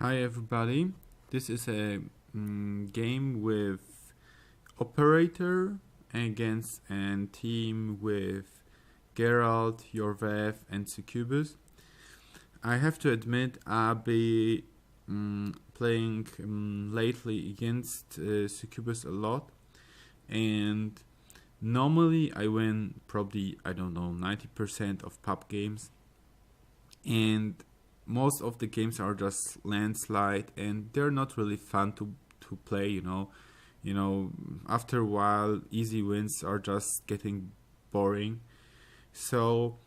Hi everybody, this is a game with Operator against a team with Geralt, Yorvev and Succubus. I have to admit I'll be playing lately against Succubus a lot, and normally I win probably, I don't know, 90% of pub games, and most of the games are just landslide and they're not really fun to play. After a while easy wins are just getting boring. So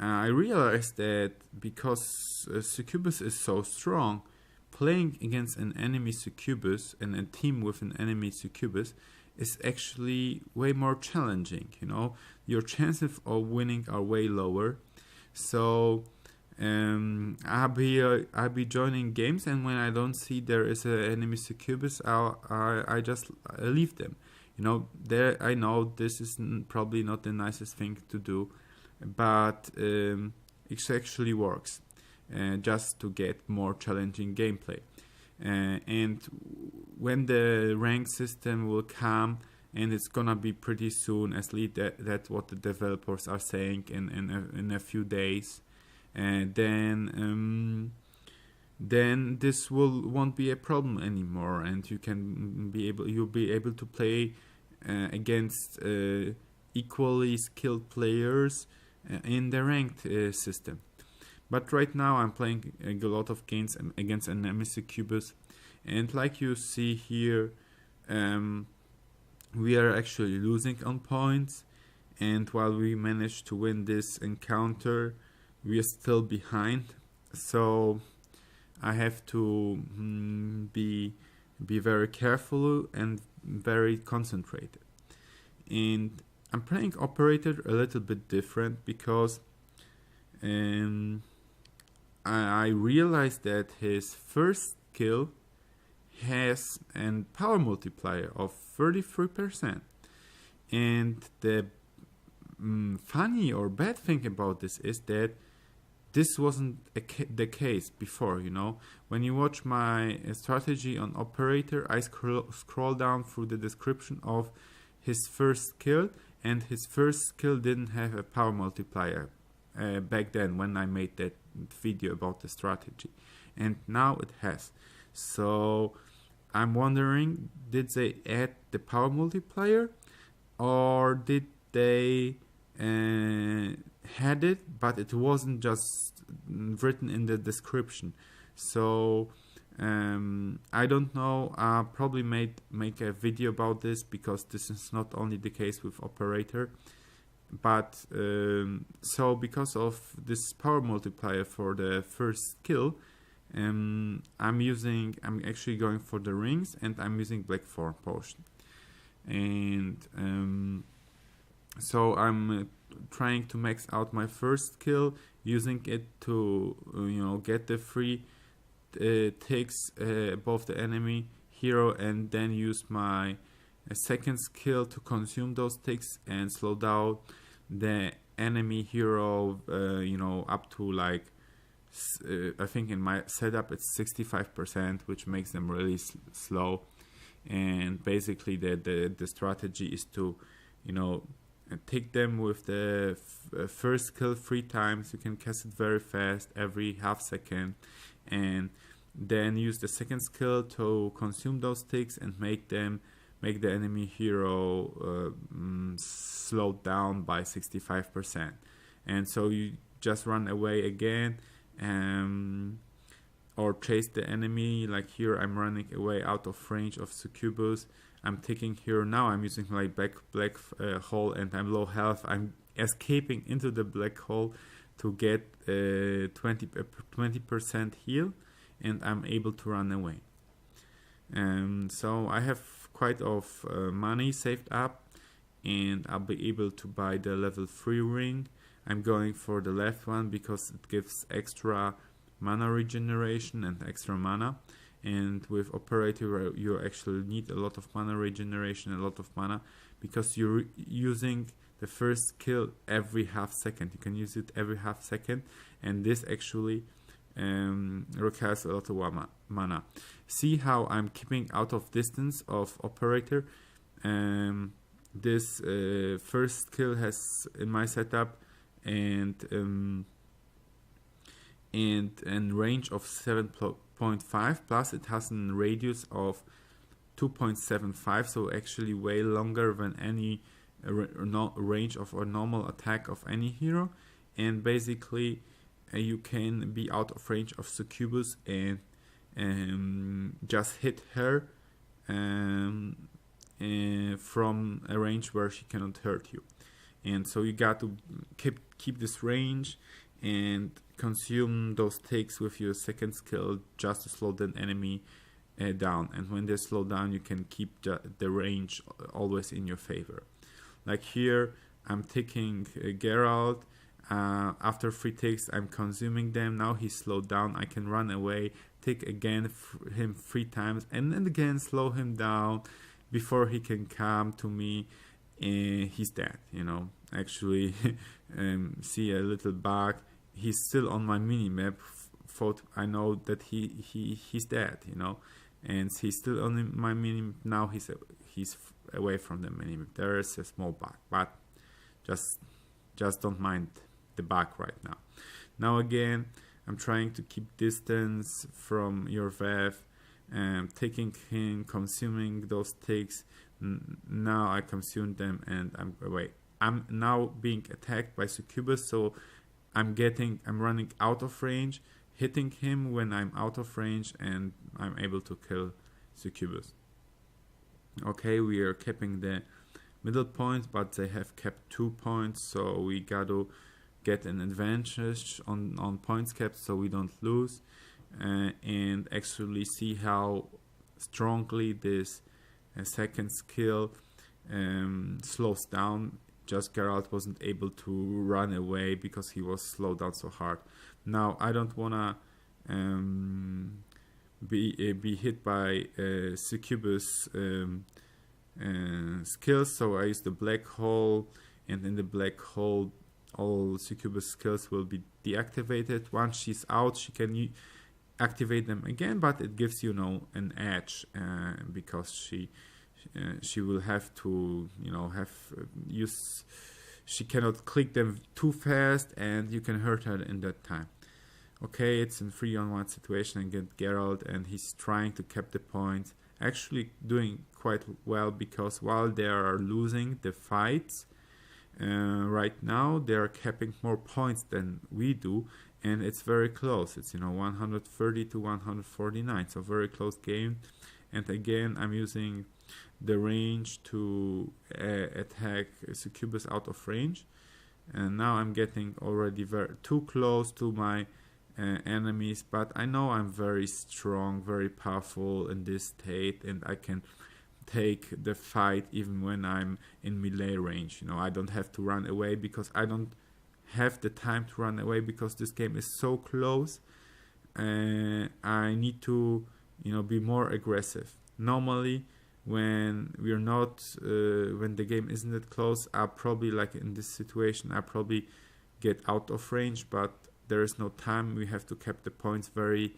I realized that because Succubus is so strong, playing against an enemy Succubus and a team with an enemy Succubus is actually way more challenging. Your chances of winning are way lower. So I'll be joining games, and when I don't see there is an enemy Succubus, I just leave them. There I know this is probably not the nicest thing to do, but it actually works, just to get more challenging gameplay. And when the rank system will come, and it's gonna be pretty soon, at least that's what the developers are saying in a few days. And then this won't be a problem anymore, and you'll be able to play against equally skilled players in the ranked system. But right now I'm playing a lot of games against an enemy Succubus, and like you see here, we are actually losing on points, and while we managed to win this encounter, we are still behind. So I have to be very careful and very concentrated. And I'm playing Operator a little bit different because I realized that his first skill has a power multiplier of 33%. And the funny or bad thing about this is that this wasn't the case before. When you watch my strategy on Operator, I scroll down through the description of his first skill, and his first skill didn't have a power multiplier back then when I made that video about the strategy, and now it has. So I'm wondering, did they add the power multiplier, or did they had it, but it wasn't just written in the description? So I don't know. I'll probably make a video about this, because this is not only the case with Operator, but so because of this power multiplier for the first skill, I'm actually going for the rings, and I'm using Blackthorn potion, and so I'm trying to max out my first skill, using it to get the free ticks above the enemy hero, and then use my second skill to consume those ticks and slow down the enemy hero up to like I think in my setup it's 65%, which makes them really slow. And basically the strategy is to take them with the first skill 3 times. You can cast it very fast, every half second, and then use the second skill to consume those ticks and make the enemy hero slowed down by 65%. And so you just run away again, or chase the enemy. Like here I'm running away out of range of Succubus. I'm taking here now, I'm using my black hole, and I'm low health. I'm escaping into the black hole to get 20% heal, and I'm able to run away. So I have quite of money saved up, and I'll be able to buy the level 3 ring. I'm going for the left one because it gives extra mana regeneration and extra mana. And with Operator you actually need a lot of mana regeneration, a lot of mana, because you're using the first skill every half second. You can use it every half second, and this actually requires a lot of mana. See how I'm keeping out of distance of operator. This first skill has in my setup and range of 7.5, plus it has a radius of 2.75, so actually way longer than any range of a normal attack of any hero. And basically you can be out of range of Succubus and just hit her from a range where she cannot hurt you. And so you got to keep this range and consume those ticks with your second skill just to slow the enemy down. And when they slow down, you can keep the range always in your favor. Like here, I'm taking Geralt. After 3 ticks, I'm consuming them. Now he's slowed down. I can run away, tick again him 3 times, and then again slow him down before he can come to me. He's dead. You know, actually, see a little bug. He's still on my mini map. Thought I know that he's dead. You know, and he's still on my mini map. Now he's away from the mini map. There is a small bug, but just don't mind the bug right now. Now again, I'm trying to keep distance from your Vev, taking him, consuming those ticks. Now I consumed them and I'm away. I'm now being attacked by Succubus, so I'm running out of range, hitting him when I'm out of range, and I'm able to kill Succubus. Okay, we are keeping the middle point, but they have kept 2 points, so we got to get an advantage on points kept so we don't lose, and actually see how strongly this second skill slows down. Just Geralt wasn't able to run away because he was slowed down so hard. Now I don't wanna be hit by Succubus skills, so I use the black hole, and in the black hole all Succubus skills will be deactivated. Once she's out, she can activate them again, but it gives you know an edge because she will have to use. She cannot click them too fast, and you can hurt her in that time. Okay, it's in 3-on-1 situation against Geralt, and he's trying to keep the points. Actually doing quite well, because while they are losing the fights right now, they are capping more points than we do, and it's very close. It's 130 to 149, so very close game. And again, I'm using the range to attack Succubus out of range, and now I'm getting already too close to my enemies, but I know I'm very strong, very powerful in this state, and I can take the fight even when I'm in melee range. I don't have to run away, because I don't have the time to run away, because this game is so close. I need to be more aggressive. Normally when we're not when the game isn't that close, I probably, like in this situation, I probably get out of range, but there is no time. We have to keep the points very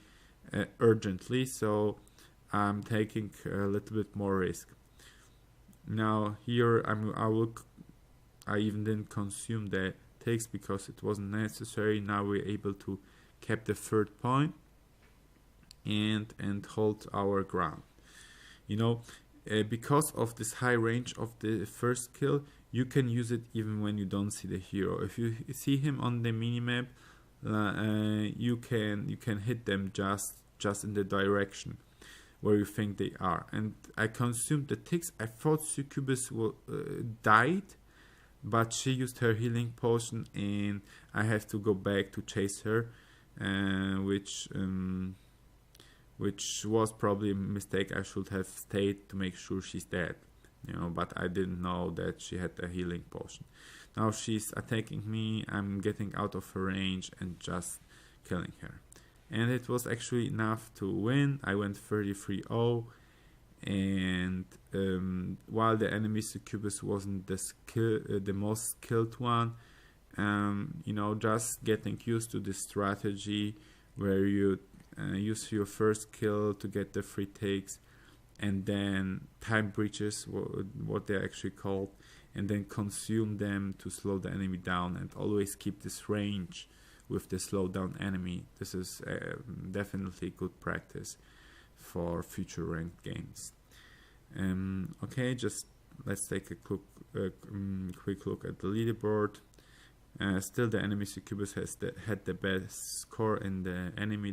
urgently, so I'm taking a little bit more risk. Now here I even didn't consume the takes because it wasn't necessary. Now we're able to keep the 3rd point and hold our ground. Because of this high range of the first kill, you can use it even when you don't see the hero. If you see him on the minimap, you can hit them just in the direction where you think they are. And I consumed the ticks. I thought Succubus died, but she used her healing potion, and I have to go back to chase her, which was probably a mistake. I should have stayed to make sure she's dead, but I didn't know that she had a healing potion. Now she's attacking me, I'm getting out of her range and just killing her. And it was actually enough to win. I went 33-0, and while the enemy Succubus wasn't the most skilled one, just getting used to this strategy where you use your first kill to get the free takes, and then time breaches, what they're actually called, and then consume them to slow the enemy down, and always keep this range with the slow down enemy. This is definitely good practice for future ranked games. Okay, just let's take a quick look at the leaderboard. Still, the enemy Succubus had the best score in the enemy